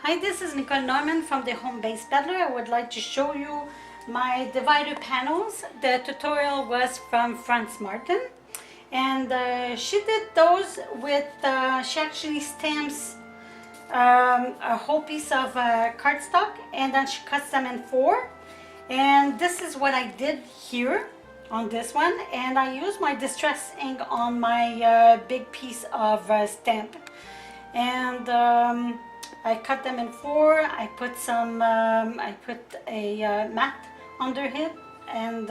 Hi, this is Nicole Norman from the Home-Based Peddler. I would like to show you my divider panels. The tutorial was from Franz Martin, and she did those with, she actually stamps a whole piece of cardstock, and then she cuts them in four. And this is what I did here on this one, and I used my distress ink on my big piece of stamp, and I cut them in four. I put a mat under it, and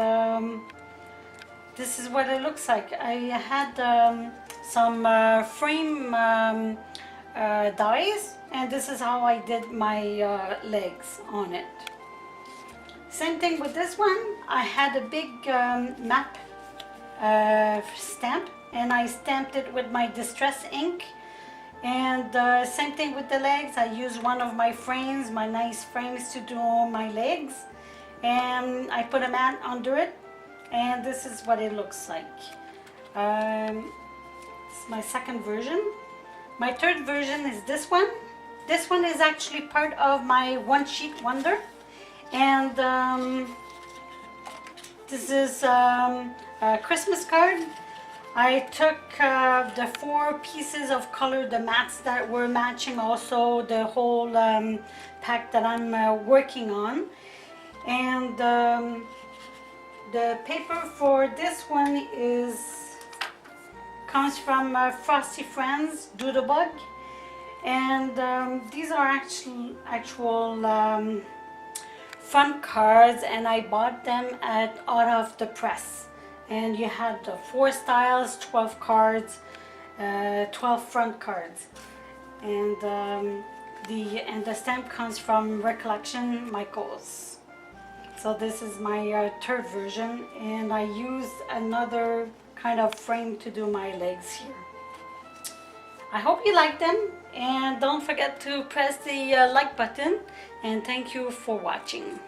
this is what it looks like. I had some frame dies, and this is how I did my legs on it. Same thing with this one. I had a big map stamp, and I stamped it with my distress ink. And same thing with the legs. I used one of my frames, my nice frames, to do my legs, and I put a mat under it, and this is what it looks like. This is my second version. My third version is this one. This one is actually part of my one sheet wonder, and this is a Christmas card. I took the four pieces of color, the mats that were matching, also the whole pack that I'm working on, and the paper for this one comes from Frosty Friends Doodlebug, and these are actual front cards, and I bought them out of the press. And you had the 4 styles, 12 cards, 12 front cards, and the stamp comes from Recollection Michaels. So this is my third version, and I used another kind of frame to do my legs here. I hope you like them, and don't forget to press the like button, and thank you for watching.